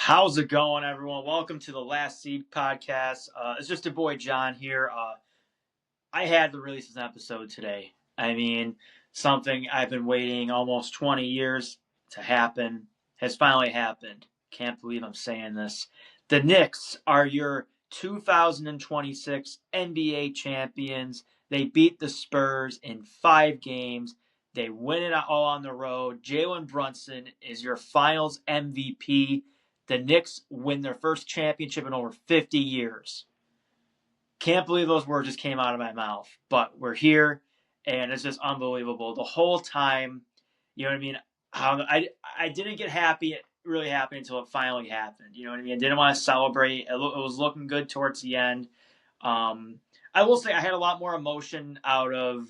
How's it going, everyone? Welcome to the Last Seed podcast. It's just your boy John here. I had to release this episode today. I mean, something I've been waiting almost 20 years to happen has finally happened. Can't believe I'm saying this. The Knicks are your 2026 NBA champions. They beat the Spurs in 5 games. They win it all on the road. Jalen Brunson is your finals MVP. The Knicks win their first championship in over 50 years. Can't believe those words just came out of my mouth, but we're here, and it's just unbelievable. The whole time, you know what I mean? I didn't get really happy until it finally happened. You know what I mean? I didn't want to celebrate. It was looking good towards the end. I will say I had a lot more emotion out of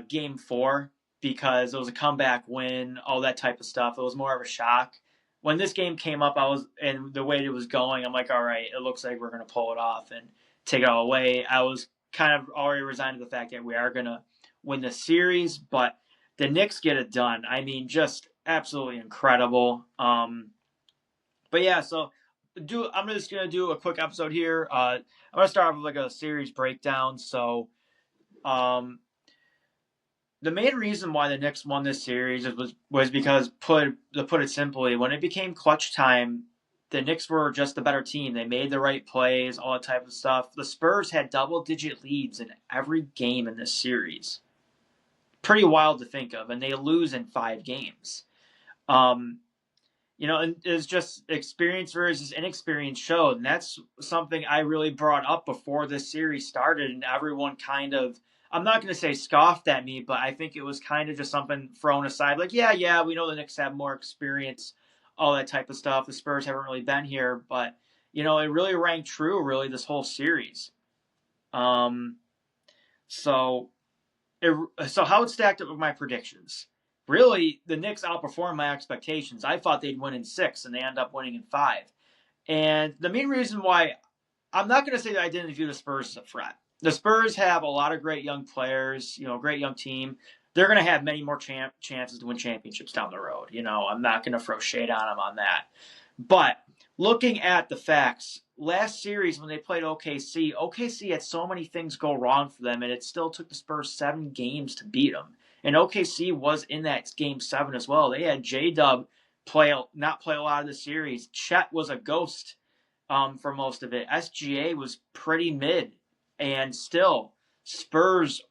Game 4 because it was a comeback win, all that type of stuff. It was more of a shock. When this game came up, and the way it was going, I'm like, all right, it looks like we're going to pull it off and take it all away. I was kind of already resigned to the fact that we are going to win the series, but the Knicks get it done. I mean, just absolutely incredible. But yeah, so I'm just going to do a quick episode here. I'm going to start off with like a series breakdown. So, the main reason why the Knicks won this series was because, to put it simply, when it became clutch time, the Knicks were just the better team. They made the right plays, all that type of stuff. The Spurs had double-digit leads in every game in this series. Pretty wild to think of, and they lose in 5 games. And it's just experience versus inexperience showed, and that's something I really brought up before this series started, and everyone kind of, I'm not going to say scoffed at me, but I think it was kind of just something thrown aside. Like, yeah, we know the Knicks have more experience, all that type of stuff. The Spurs haven't really been here, but, it really rang true, really, this whole series. So how it stacked up with my predictions. Really, the Knicks outperformed my expectations. I thought they'd win in 6, and they end up winning in 5. And the main reason why, I'm not going to say that I didn't view the Spurs as a threat. The Spurs have a lot of great young players, great young team. They're going to have many more chances to win championships down the road. I'm not going to throw shade on them on that. But looking at the facts, last series when they played OKC had so many things go wrong for them, and it still took the Spurs 7 games to beat them. And OKC was in that Game 7 as well. They had J-Dub not play a lot of the series. Chet was a ghost for most of it. SGA was pretty mid, and still Spurs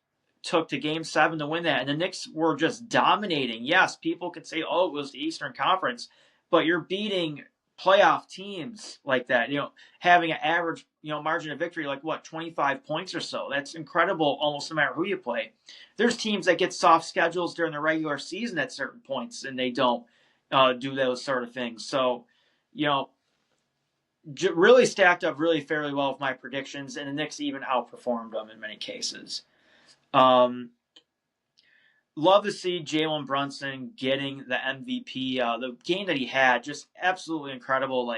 took to Game 7 to win that. And the Knicks were just dominating. Yes, people could say, oh, it was the Eastern Conference, but you're beating playoff teams like that, having an average, margin of victory like 25 points or so. That's incredible almost no matter who you play. There's teams that get soft schedules during the regular season at certain points, and they don't do those sort of things. So, really stacked up really fairly well with my predictions, and the Knicks even outperformed them in many cases. Love to see Jalen Brunson getting the MVP. The game that he had, just absolutely incredible.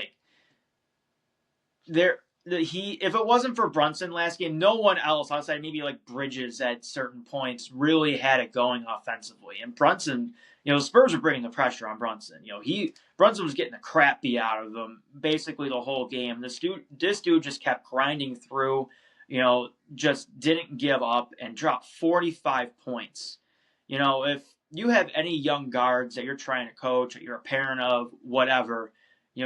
If it wasn't for Brunson last game, no one else outside maybe like Bridges at certain points really had it going offensively. And Brunson, the Spurs were bringing the pressure on Brunson. Brunson was getting the crap beat out of him basically the whole game. This dude just kept grinding through, just didn't give up and dropped 45 points. If you have any young guards that you're trying to coach, that you're a parent of, whatever,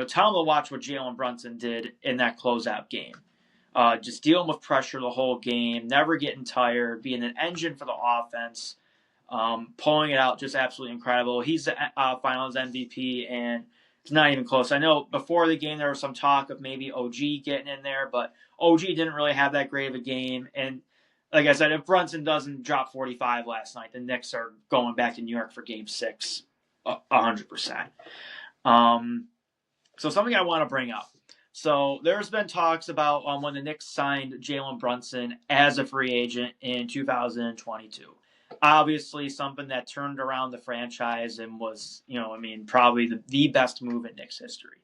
tell them to watch what Jalen Brunson did in that closeout game. Just dealing with pressure the whole game, never getting tired, being an engine for the offense, pulling it out, just absolutely incredible. He's the Finals MVP, and it's not even close. I know before the game there was some talk of maybe OG getting in there, but OG didn't really have that great of a game. And like I said, if Brunson doesn't drop 45 last night, the Knicks are going back to New York for Game 6, 100%. So something I want to bring up. So there's been talks about when the Knicks signed Jalen Brunson as a free agent in 2022. Obviously something that turned around the franchise and was, probably the best move in Knicks history.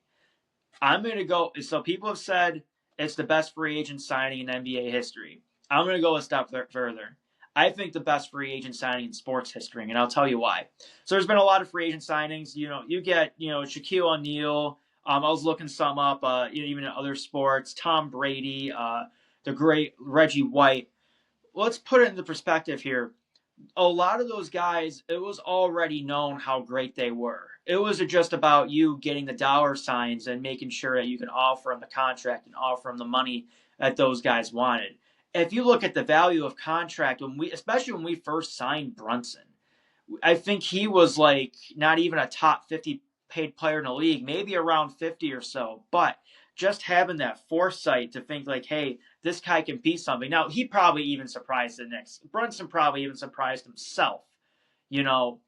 I'm going to go, so people have said it's the best free agent signing in NBA history. I'm going to go a step further. I think the best free agent signing in sports history, and I'll tell you why. So there's been a lot of free agent signings. You get, Shaquille O'Neal, I was looking some up, even in other sports. Tom Brady, the great Reggie White. Let's put it into perspective here. A lot of those guys, it was already known how great they were. It was just about you getting the dollar signs and making sure that you can offer them the contract and offer them the money that those guys wanted. If you look at the value of contract, especially when we first signed Brunson, I think he was like not even a top 50 paid player in the league, maybe around 50 or so. But just having that foresight to think like, hey, this guy can be something. Now, he probably even surprised the Knicks. Brunson probably even surprised himself, you know,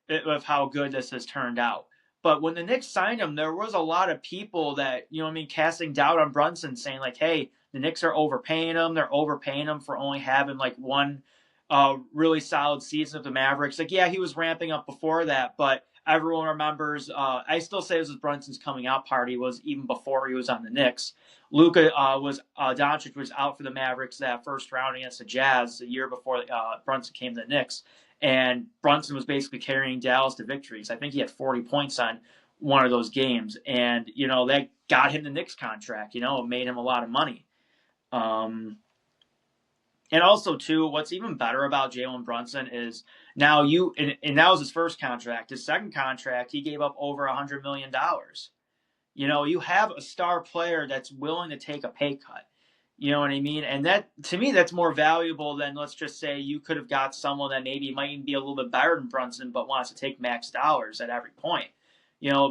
of how good this has turned out. But when the Knicks signed him, there was a lot of people that, casting doubt on Brunson, saying like, hey, the Knicks are overpaying him. They're overpaying him for only having like one really solid season of the Mavericks. Like, yeah, he was ramping up before that, but everyone remembers. I still say this was Brunson's coming out party. Was even before he was on the Knicks. Luka Doncic was out for the Mavericks that first round against the Jazz the year before Brunson came to the Knicks, and Brunson was basically carrying Dallas to victories. I think he had 40 points on one of those games, and that got him the Knicks contract. It made him a lot of money. And also, too, what's even better about Jalen Brunson is now and that was his first contract. His second contract, he gave up over $100 million. You have a star player that's willing to take a pay cut. You know what I mean? And that, to me, that's more valuable than, let's just say, you could have got someone that maybe might even be a little bit better than Brunson, but wants to take max dollars at every point.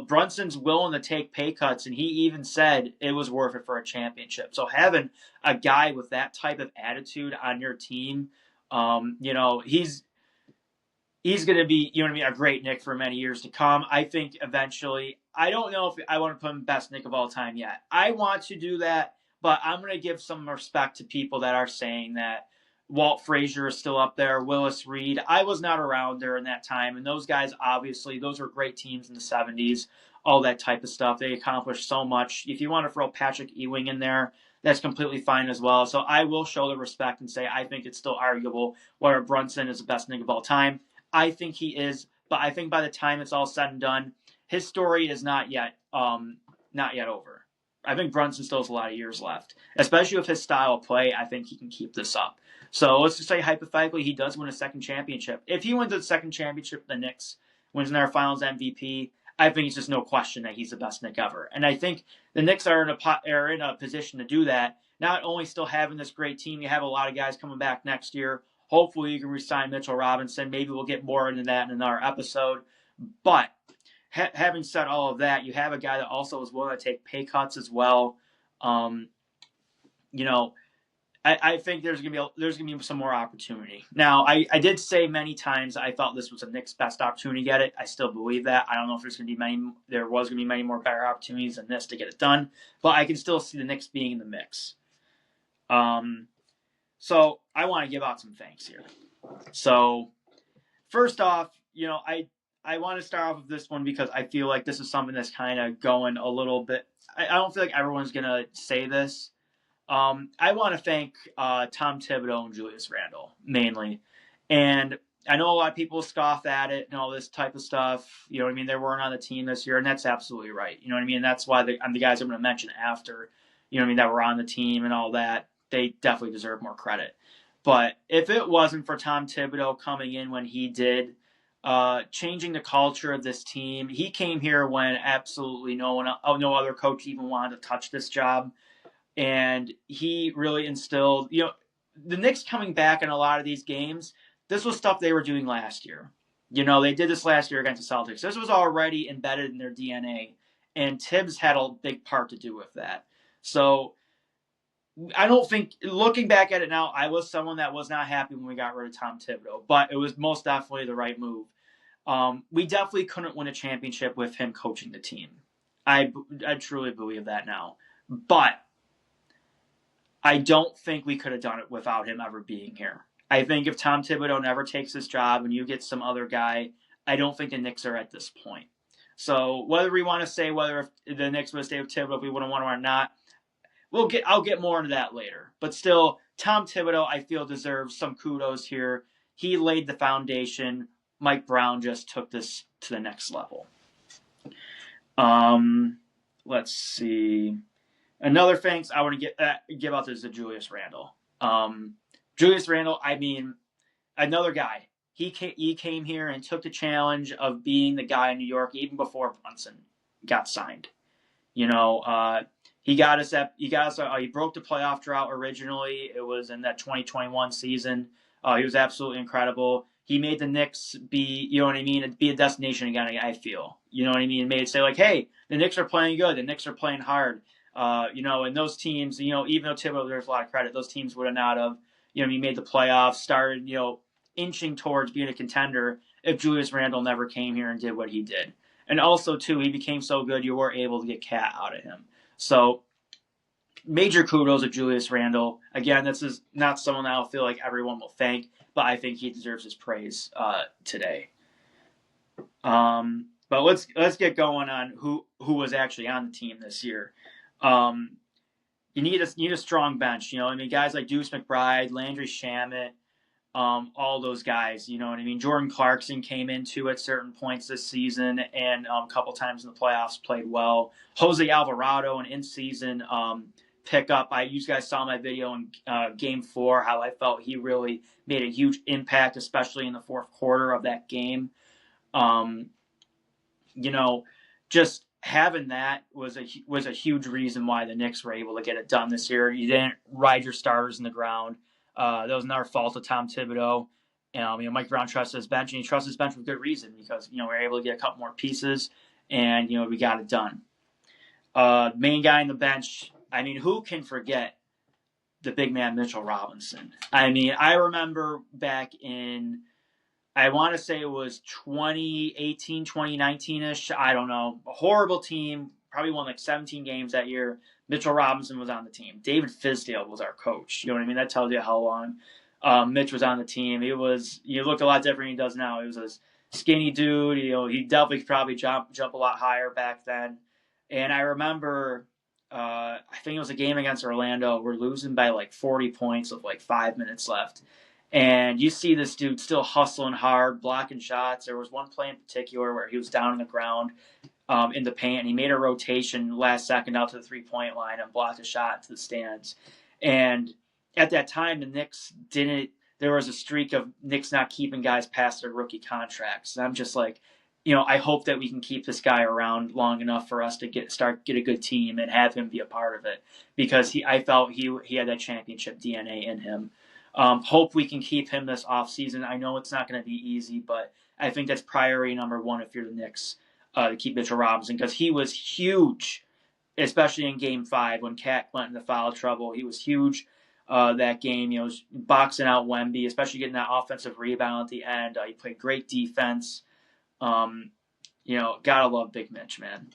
Brunson's willing to take pay cuts, and he even said it was worth it for a championship. So having a guy with that type of attitude on your team, he's going to be, a great Knick for many years to come. I think eventually, I don't know if I want to put him best Knick of all time yet. I want to do that, but I'm going to give some respect to people that are saying that Walt Frazier is still up there, Willis Reed. I was not around during that time, and those guys, obviously, those were great teams in the 70s, all that type of stuff. They accomplished so much. If you want to throw Patrick Ewing in there, that's completely fine as well. So I will show the respect and say I think it's still arguable whether Brunson is the best Knick of all time. I think he is, but I think by the time it's all said and done, his story is not yet over. I think Brunson still has a lot of years left, especially with his style of play. I think he can keep this up. So let's just say hypothetically he does win a second championship. If he wins the second championship, the Knicks wins their Finals MVP. I think it's just no question that he's the best Knick ever. And I think the Knicks are in a position to do that. Not only still having this great team, you have a lot of guys coming back next year. Hopefully you can re-sign Mitchell Robinson. Maybe we'll get more into that in another episode. But having said all of that, you have a guy that also is willing to take pay cuts as well. I think there's gonna be some more opportunity. Now, I did say many times I thought this was the Knicks' best opportunity to get it. I still believe that. I don't know if there was gonna be many more better opportunities than this to get it done, but I can still see the Knicks being in the mix. So I want to give out some thanks here. So first off, I want to start off with this one because I feel like this is something that's kind of going a little bit. I don't feel like everyone's gonna say this. I want to thank Tom Thibodeau and Julius Randle mainly, and I know a lot of people scoff at it and all this type of stuff. You know what I mean? They weren't on the team this year, and that's absolutely right. You know what I mean? That's why I'm the guys I'm going to mention after. You know what I mean? That were on the team and all that. They definitely deserve more credit. But if it wasn't for Tom Thibodeau coming in when he did, changing the culture of this team, he came here when absolutely no other coach even wanted to touch this job. And he really instilled, the Knicks coming back in a lot of these games, this was stuff they were doing last year. They did this last year against the Celtics. This was already embedded in their DNA, and Tibbs had a big part to do with that. So I don't think, looking back at it now, I was someone that was not happy when we got rid of Tom Thibodeau, but it was most definitely the right move. We definitely couldn't win a championship with him coaching the team. I truly believe that now. But I don't think we could have done it without him ever being here. I think if Tom Thibodeau never takes this job and you get some other guy, I don't think the Knicks are at this point. So whether we want to say whether if the Knicks would stay with Thibodeau, if we wouldn't want him or not, I'll get more into that later. But still, Tom Thibodeau, I feel, deserves some kudos here. He laid the foundation. Mike Brown just took this to the next level. let's see. Another thanks I want to give out is to Julius Randle. Julius Randle, I mean, another guy. He came here and took the challenge of being the guy in New York even before Brunson got signed. You know, he got us. He broke the playoff drought originally. It was in that 2021 season. He was absolutely incredible. He made the Knicks be, you know what I mean, be a destination again. I feel, you know what I mean. Made it say like, hey, the Knicks are playing good. The Knicks are playing hard. You know, and those teams, you know, even though Thibodeau deserves a lot of credit, those teams would have not have, you know, he made the playoffs, started, you know, inching towards being a contender if Julius Randle never came here and did what he did. And also, too, he became so good you were able to get Cat out of him. So, major kudos to Julius Randle. Again, this is not someone that I feel like everyone will thank, but I think he deserves his praise today. But let's get going on who was actually on the team this year. You need a strong bench. You know, I mean, guys like Deuce McBride, Landry Shamet, all those guys, you know what I mean? Jordan Clarkson came into at certain points this season and a couple times in the playoffs played well. Jose Alvarado, an in-season pickup. You guys saw my video in Game 4, how I felt he really made a huge impact, especially in the fourth quarter of that game. You know, just having that was a huge reason why the Knicks were able to get it done this year. You didn't ride your starters in the ground. That was another fault of Tom Thibodeau. You know, Mike Brown trusts his bench, and he trusts his bench for good reason because, you know, we were able to get a couple more pieces, and, you know, we got it done. Main guy on the bench, I mean, who can forget the big man Mitchell Robinson? I mean, I remember back in, I want to say it was 2018, 2019-ish. I don't know. A horrible team. Probably won like 17 games that year. Mitchell Robinson was on the team. David Fizdale was our coach. You know what I mean? That tells you how long Mitch was on the team. He looked a lot different than he does now. He was a skinny dude. You know, he definitely could probably jump a lot higher back then. And I remember, I think it was a game against Orlando. We're losing by like 40 points with like 5 minutes left. And you see this dude still hustling hard, blocking shots. There was one play in particular where he was down on the ground in the paint, and he made a rotation last second out to the three-point line and blocked a shot to the stands. And at that time, the Knicks there was a streak of Knicks not keeping guys past their rookie contracts. And I'm just like, you know, I hope that we can keep this guy around long enough for us to get a good team and have him be a part of it, because I felt he had that championship DNA in him. Hope we can keep him this offseason. I know it's not going to be easy, but I think that's priority number one if you're the Knicks, to keep Mitchell Robinson, because he was huge, especially in Game 5 when Cat went into foul trouble. He was huge that game, you know, boxing out Wemby, especially getting that offensive rebound at the end. He played great defense. You know, gotta love Big Mitch, man.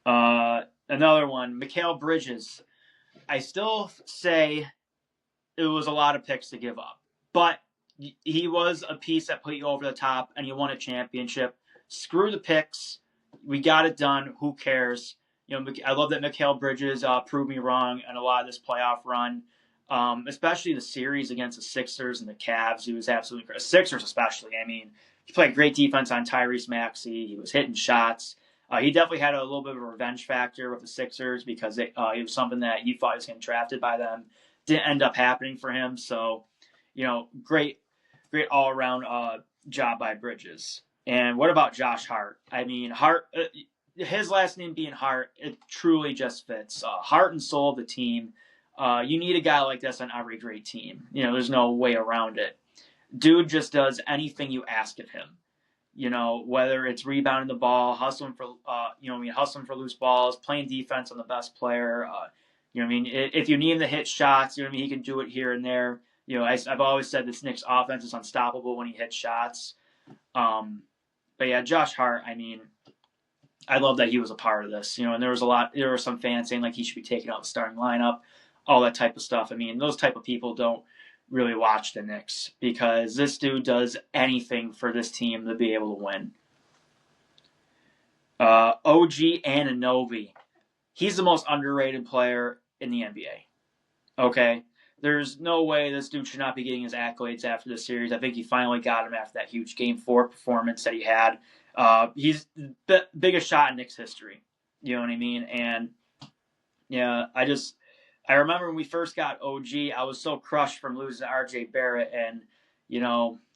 Another one, Mikal Bridges. I still say it was a lot of picks to give up, but he was a piece that put you over the top, and you won a championship. Screw the picks. We got it done. Who cares? You know, I love that Mikal Bridges proved me wrong in a lot of this playoff run, especially the series against the Sixers and the Cavs. He was absolutely incredible. Sixers especially. I mean, he played great defense on Tyrese Maxey. He was hitting shots. He definitely had a little bit of a revenge factor with the Sixers because it was something that he thought he was getting drafted by them. Didn't end up happening for him. So, you know, great all-around job by Bridges. And what about Josh Hart? I mean, Hart, his last name being Hart, it truly just fits. Heart and soul of the team. You need a guy like this on every great team. You know, there's no way around it. Dude just does anything you ask of him. You know, whether it's rebounding the ball, hustling for loose balls, playing defense on the best player. You know what I mean? If you need him to hit shots, you know what I mean, he can do it here and there. You know, I've always said this Knicks offense is unstoppable when he hits shots. But yeah, Josh Hart, I mean, I love that he was a part of this. You know, and there were some fans saying like he should be taken out of the starting lineup, all that type of stuff. I mean, those type of people don't really watch the Knicks because this dude does anything for this team to be able to win. OG Anunoby. He's the most underrated player in the NBA. Okay? There's no way this dude should not be getting his accolades after this series. I think he finally got him after that huge Game 4 performance that he had. He's the biggest shot in Knicks history. You know what I mean? And yeah, I remember when we first got OG, I was so crushed from losing to RJ Barrett, and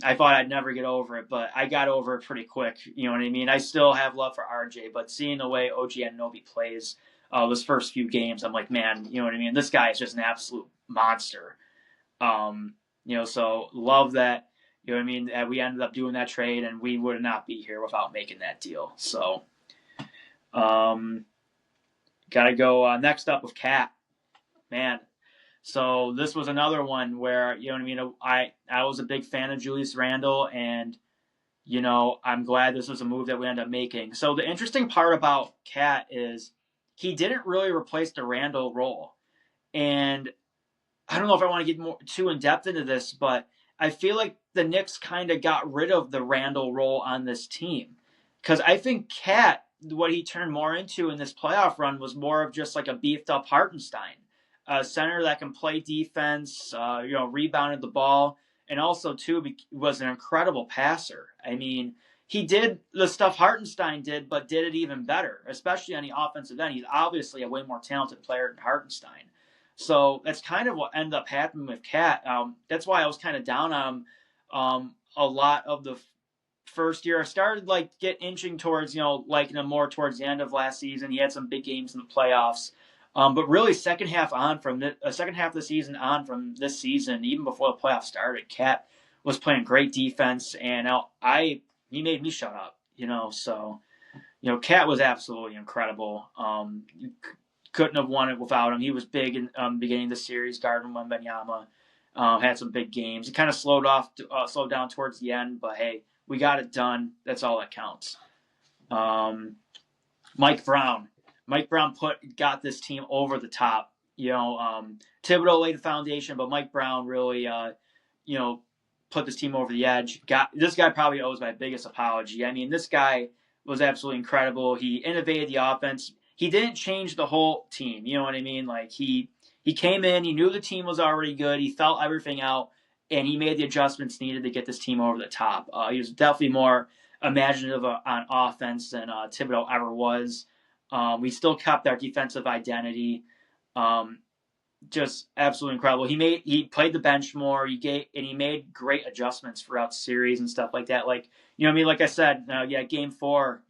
I thought I'd never get over it, but I got over it pretty quick. You know what I mean? I still have love for RJ, but seeing the way OG Anunoby plays those first few games, I'm like, man, you know what I mean? This guy is just an absolute monster. So love that. You know what I mean? That we ended up doing that trade, and we would not be here without making that deal. So, got to go next up with Cat. Man, so this was another one where, you know what I mean, I was a big fan of Julius Randle, and I'm glad this was a move that we ended up making. So the interesting part about Cat is he didn't really replace the Randle role. And I don't know if I want to get too in depth into this, but I feel like the Knicks kind of got rid of the Randle role on this team. Because I think Cat, what he turned more into in this playoff run was more of just like a beefed up Hartenstein, a center that can play defense, rebounded the ball, and also too was an incredible passer. I mean, he did the stuff Hartenstein did, but did it even better, especially on the offensive end. He's obviously a way more talented player than Hartenstein. So that's kind of what ended up happening with Cat. That's why I was kind of down on him a lot of the first year. I started get inching towards, liking him more towards the end of last season. He had some big games in the playoffs. But really, second half of the season on from this season, even before the playoffs started, Cat was playing great defense, and he made me shut up. So Cat was absolutely incredible. Couldn't have won it without him. He was big in the beginning of the series, guarding Wembanyama. Had some big games. He kind of slowed down towards the end, but hey, we got it done. That's all that counts. Mike Brown got this team over the top. Thibodeau laid the foundation, but Mike Brown really, put this team over the edge. This guy probably owes my biggest apology. I mean, this guy was absolutely incredible. He innovated the offense. He didn't change the whole team. You know what I mean? He came in, he knew the team was already good. He felt everything out, and he made the adjustments needed to get this team over the top. He was definitely more imaginative on offense than Thibodeau ever was. We still kept our defensive identity. Just absolutely incredible. He played the bench more. He made great adjustments throughout the series and stuff like that. Like I said, game 4,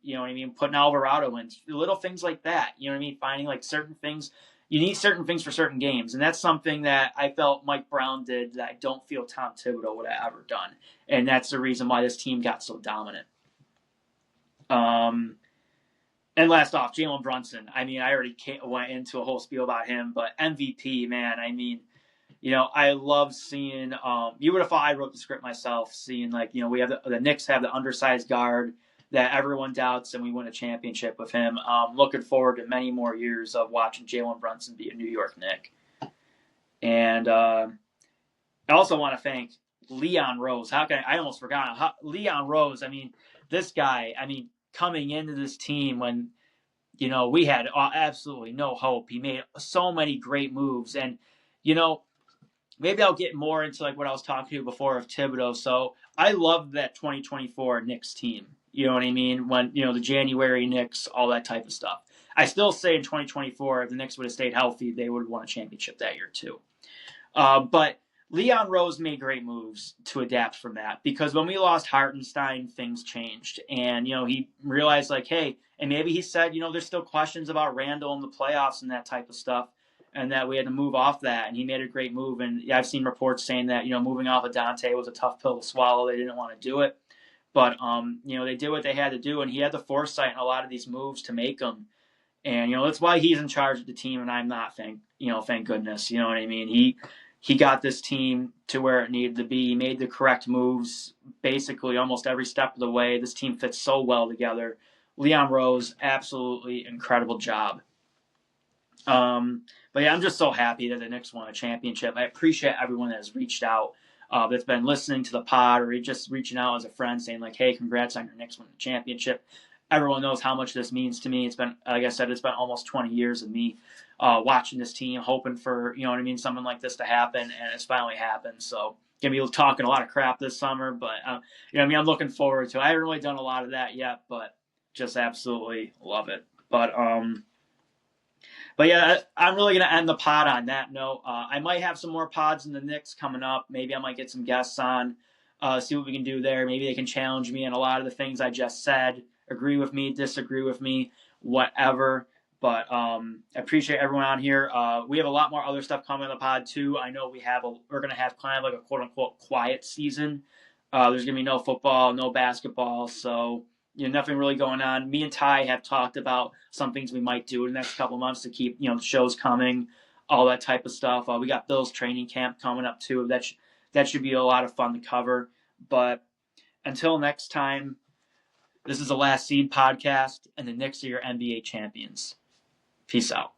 putting Alvarado in, little things like that. Finding certain things. You need certain things for certain games, and that's something that I felt Mike Brown did that I don't feel Tom Thibodeau would have ever done, and that's the reason why this team got so dominant. And last off, Jalen Brunson. I already went into a whole spiel about him, but MVP, man. I love seeing. You would have thought I wrote the script myself. Seeing we have the Knicks have the undersized guard that everyone doubts, and we win a championship with him. Looking forward to many more years of watching Jalen Brunson be a New York Knick. And I also want to thank Leon Rose. I almost forgot Leon Rose. This guy. Coming into this team when we had absolutely no hope. He made so many great moves, and maybe I'll get more into what I was talking to before of Thibodeau. So I love that 2024 Knicks team. You know what I mean? When the January Knicks, all that type of stuff. I still say in 2024, if the Knicks would have stayed healthy, they would have won a championship that year too. But Leon Rose made great moves to adapt from that, because when we lost Hartenstein, things changed. And, he realized hey, and maybe he said, there's still questions about Randle in the playoffs and that type of stuff, and that we had to move off that. And he made a great move. And I've seen reports saying that, moving off of Dante was a tough pill to swallow. They didn't want to do it. But, they did what they had to do, and he had the foresight in a lot of these moves to make them. And, that's why he's in charge of the team and I'm not, thank goodness. You know what I mean? He got this team to where it needed to be. He made the correct moves basically almost every step of the way. This team fits so well together. Leon Rose, absolutely incredible job. But yeah, I'm just so happy that the Knicks won a championship. I appreciate everyone that has reached out, that's been listening to the pod, or just reaching out as a friend saying hey, congrats on your Knicks winning the championship. Everyone knows how much this means to me. It's been, like I said, it's been almost 20 years of me watching this team, hoping for, something like this to happen, and it's finally happened. So gonna be talking a lot of crap this summer, but I'm looking forward to it. I haven't really done a lot of that yet, but just absolutely love it. But But yeah, I'm really going to end the pod on that note. I might have some more pods in the Knicks coming up. Maybe I might get some guests on, see what we can do there. Maybe they can challenge me on a lot of the things I just said, agree with me, disagree with me, whatever. But I appreciate everyone on here. We have a lot more other stuff coming in the pod too. I know we're going to have kind of like a quote unquote quiet season. There's going to be no football, no basketball, so nothing really going on. Me and Ty have talked about some things we might do in the next couple of months to keep, the shows coming, all that type of stuff. We got Bill's training camp coming up too. That should be a lot of fun to cover. But until next time, this is the Last Seed podcast, and the Knicks are your NBA champions. Peace out.